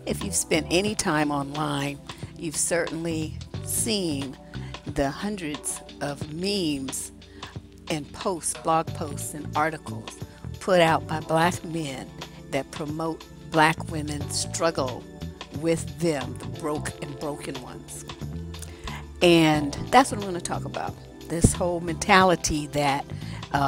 If you've spent any time online, you've certainly seen the hundreds of memes and posts, blog posts, and articles put out by black men that promote black women's struggle with them, the broke and broken ones. And that's what I'm going to talk about. This whole mentality that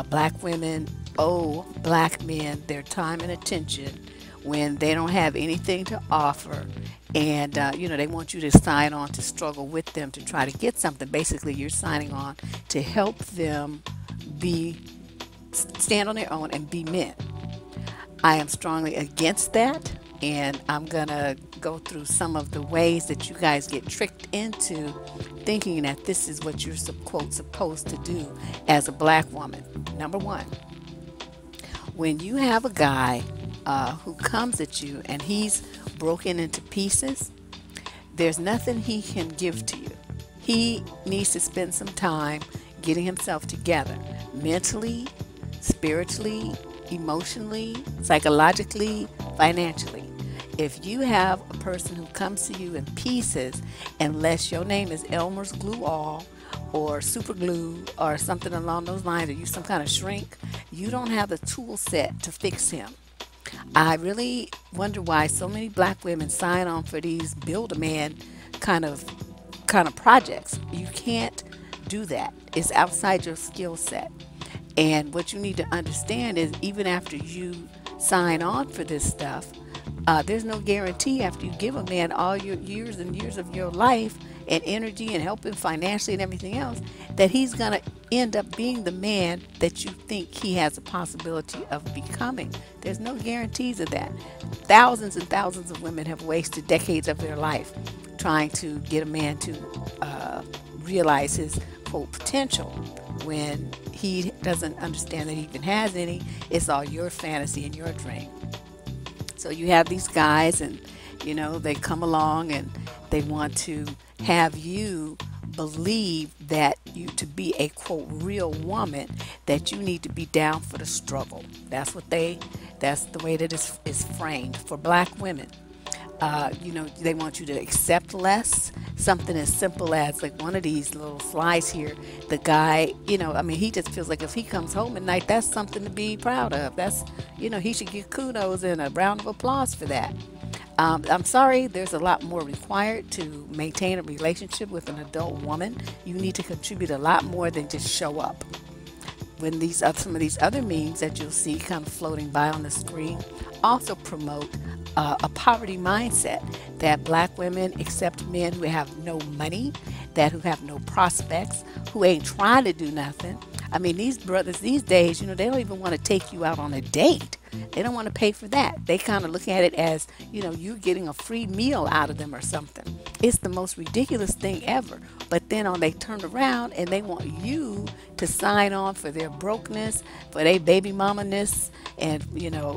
black women owe black men their time and attention when they don't have anything to offer. And, they want you to sign on to struggle with them to try to get something. Basically, you're signing on to help them stand on their own and be men. I am strongly against that, and I'm going to go through some of the ways that you guys get tricked into thinking that this is what you're, quote, supposed to do as a black woman. Number one, when you have a guy who comes at you and he's broken into pieces, there's nothing he can give to you. He needs to spend some time getting himself together mentally, spiritually, emotionally, psychologically, financially. If you have a person who comes to you in pieces, unless your name is Elmer's Glue All or Super Glue or something along those lines, or you some kind of shrink, you don't have the tool set to fix him. I really wonder why so many black women sign on for these Build-A-Man kind of projects. You can't do that. It's outside your skill set. And what you need to understand is even after you sign on for this stuff, there's no guarantee after you give a man all your years and years of your life and energy and help him financially and everything else, that he's going to end up being the man that you think he has a possibility of becoming. There's no guarantees of that. Thousands and thousands of women have wasted decades of their life trying to get a man to realize his, quote, potential when he doesn't understand that he even has any. It's all your fantasy and your dream. So you have these guys and, they come along and they want to have you believe that to be a, quote, real woman, that you need to be down for the struggle. That's the way that is framed for black women. They want you to accept less. Something as simple as like one of these little slides here, the guy, he just feels like if he comes home at night, that's something to be proud of. That's, he should get kudos and a round of applause for that. I'm sorry, there's a lot more required to maintain a relationship with an adult woman. You need to contribute a lot more than just show up. When some of these other memes that you'll see kind of floating by on the screen also promote a poverty mindset, that black women accept men who have no money, who have no prospects, who ain't trying to do nothing. I mean, these brothers these days, they don't even want to take you out on a date. They don't want to pay for that. They kind of look at it as, you're getting a free meal out of them or something. It's the most ridiculous thing ever. But then they turn around and they want you to sign on for their brokenness, for their baby mama-ness, and,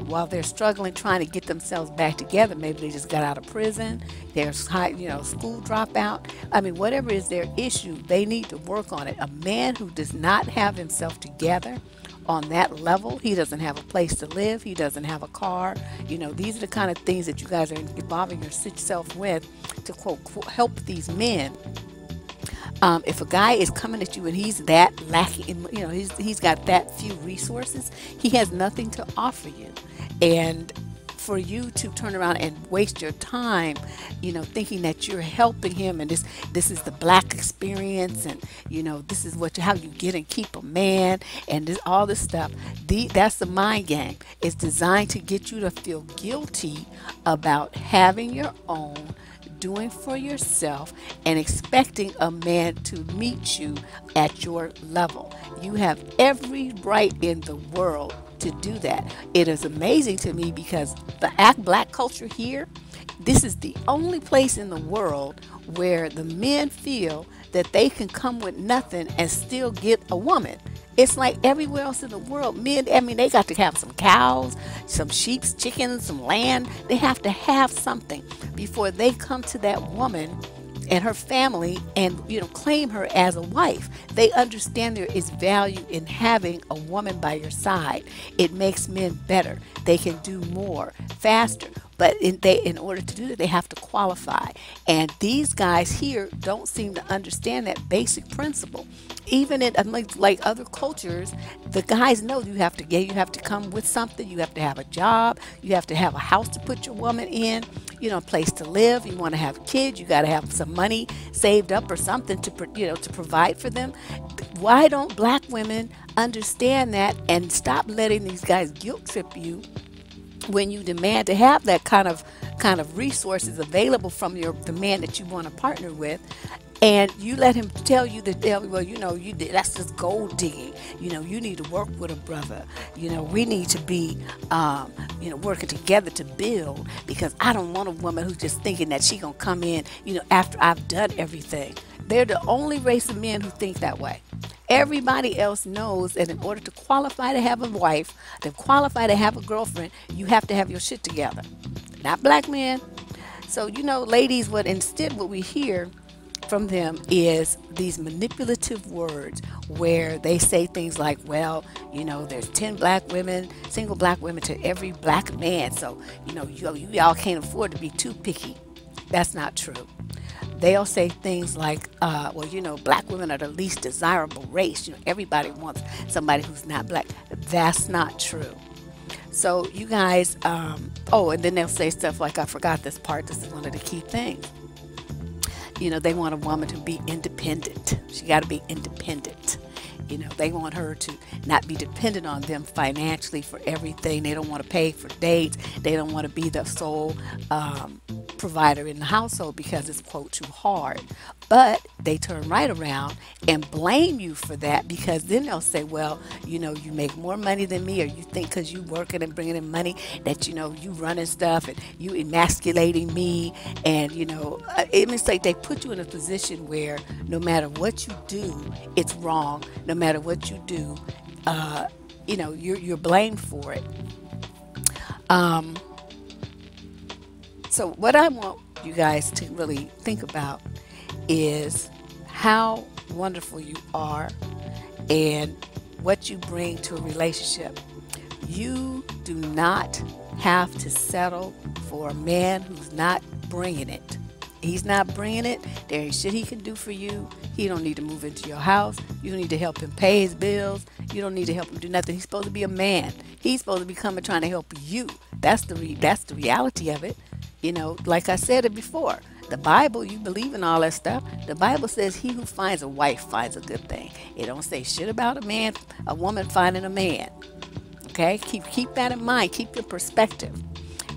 while they're struggling, trying to get themselves back together. Maybe they just got out of prison, they're school dropout. I mean, whatever is their issue, they need to work on it. A man who does not have himself together on that level, he doesn't have a place to live, he doesn't have a car. These are the kind of things that you guys are involving yourself with to, quote, help these men. If a guy is coming at you and he's that lacking, he's got that few resources, he has nothing to offer you. And for you to turn around and waste your time, thinking that you're helping him, and this is the black experience, and this is how you get and keep a man, and all this stuff. That's the mind game. It's designed to get you to feel guilty about having your own, doing for yourself, and expecting a man to meet you at your level. You have every right in the world to do that. It is amazing to me because the black culture here, this is the only place in the world where the men feel that they can come with nothing and still get a woman. It's like everywhere else in the world, men, they got to have some cows, some sheep, chickens, some land. They have to have something before they come to that woman and her family and claim her as a wife. They understand there is value in having a woman by your side. It makes men better. They can do more faster. But in order to do that, they have to qualify. And these guys here don't seem to understand that basic principle. Even in like other cultures, the guys know you have to come with something. You have to have a job. You have to have a house to put your woman in. You know, a place to live. You want to have kids. You got to have some money saved up or something to provide for them. Why don't black women understand that and stop letting these guys guilt trip you when you demand to have that kind of resources available from the man that you want to partner with, and you let him tell you that, well, that's just gold digging. You need to work with a brother. We need to be working together to build, because I don't want a woman who's just thinking that she gonna come in after I've done everything. They're the only race of men who think that way. Everybody else knows that in order to qualify to have a wife, to qualify to have a girlfriend, you have to have your shit together. Not black men. So, ladies, what we hear from them is these manipulative words where they say things like, well, there's 10 black women, single black women to every black man. So, y'all can't afford to be too picky. That's not true. They'll say things like, black women are the least desirable race. Everybody wants somebody who's not black. That's not true. So you guys, and then they'll say stuff like, I forgot this part. This is one of the key things. They want a woman to be independent. She got to be independent. They want her to not be dependent on them financially for everything. They don't want to pay for dates. They don't want to be the sole provider in the household because it's, quote, too hard. But they turn right around and blame you for that, because then they'll say, well, you make more money than me, or you think because you working and bringing in money that, you running stuff and you emasculating me. And, it's like they put you in a position where no matter what you do, it's wrong. No matter what you do, you're blamed for it. So what I want you guys to really think about is how wonderful you are and what you bring to a relationship. You do not have to settle for a man who's not bringing it. He's not bringing it. There ain't shit he can do for you. He don't need to move into your house. You don't need to help him pay his bills. You don't need to help him do nothing. He's supposed to be a man. He's supposed to be coming trying to help you. That's the reality of it. Like I said it before, the Bible, you believe in all that stuff. The Bible says he who finds a wife finds a good thing. It don't say shit about a woman finding a man. Okay? Keep that in mind. Keep your perspective.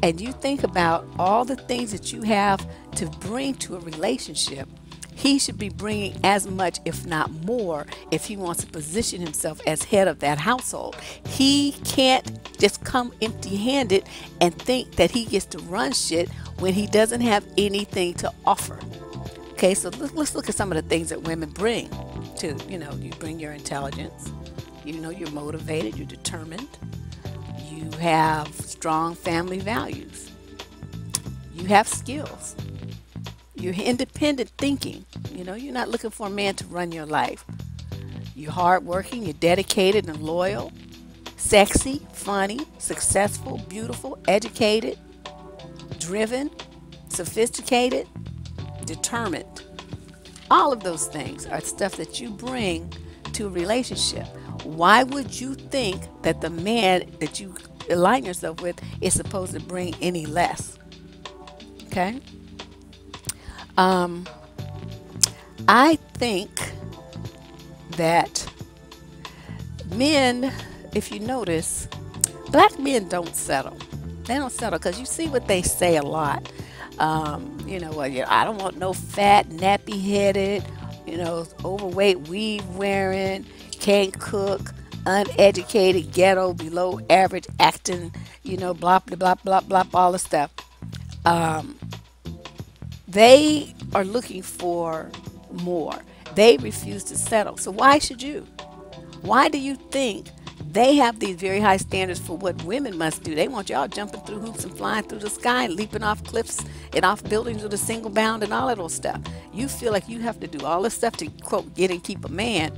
And you think about all the things that you have to bring to a relationship. He should be bringing as much, if not more, if he wants to position himself as head of that household. He can't just come empty-handed and think that he gets to run shit when he doesn't have anything to offer. Okay, so let's look at some of the things that women bring to, you bring your intelligence. You're motivated, you're determined. You have strong family values. You have skills. You're independent thinking. You're not looking for a man to run your life. You're hardworking, you're dedicated and loyal, sexy, funny, successful, beautiful, educated, driven, sophisticated, determined. All of those things are stuff that you bring to a relationship. Why would you think that the man that you align yourself with is supposed to bring any less? Okay? I think that men, if you notice, black men don't settle. They don't settle because you see what they say a lot. I don't want no fat, nappy-headed, overweight, weave wearing, can't cook, uneducated, ghetto, below average, acting, blah, blah, blah, blah, blah, all the stuff. They are looking for more. They refuse to settle. So why should you? Why do you think they have these very high standards for what women must do? They want y'all jumping through hoops and flying through the sky and leaping off cliffs and off buildings with a single bound and all that old stuff. You feel like you have to do all this stuff to, quote, get and keep a man,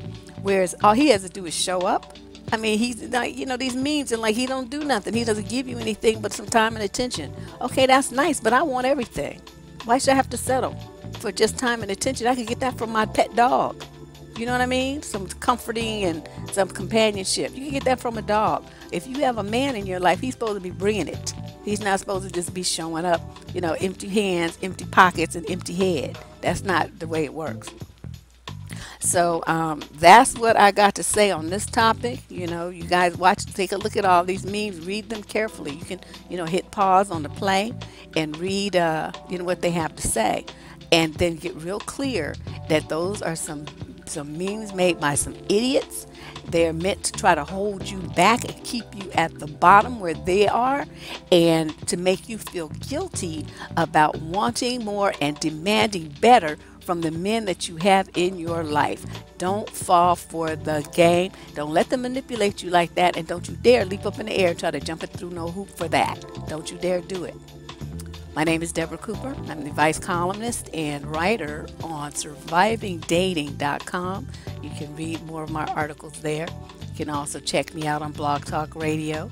whereas all he has to do is show up, I mean, he's not, you know, these memes and like he don't do nothing. He doesn't give you anything but some time and attention. Okay, that's nice, but I want everything. Why should I have to settle for just time and attention? I could get that from my pet dog. You know what I mean? Some comforting and some companionship. You can get that from a dog. If you have a man in your life, he's supposed to be bringing it. He's not supposed to just be showing up, you know, empty hands, empty pockets, and empty head. That's not the way it works. So that's what I got to say on this topic. You know, you guys watch, take a look at all these memes, read them carefully. You can, you know, hit pause on the play and read, you know, what they have to say, and then get real clear that those are some memes made by some idiots. They're meant to try to hold you back and keep you at the bottom where they are, and to make you feel guilty about wanting more and demanding better from the men that you have in your life. Don't fall for the game. Don't let them manipulate you like that, and don't you dare leap up in the air and try to jump it through no hoop for that. Don't you dare do it. My name is Deborah Cooper. I'm the vice columnist and writer on survivingdating.com. You can read more of my articles there. You can also check me out on Blog Talk Radio.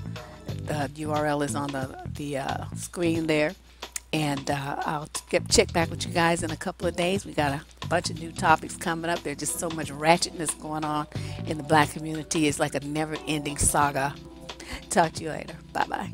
The URL is on the screen there. And I'll check back with you guys in a couple of days. We got a bunch of new topics coming up. There's just so much ratchetness going on in the black community. It's like a never-ending saga. Talk to you later. Bye-bye.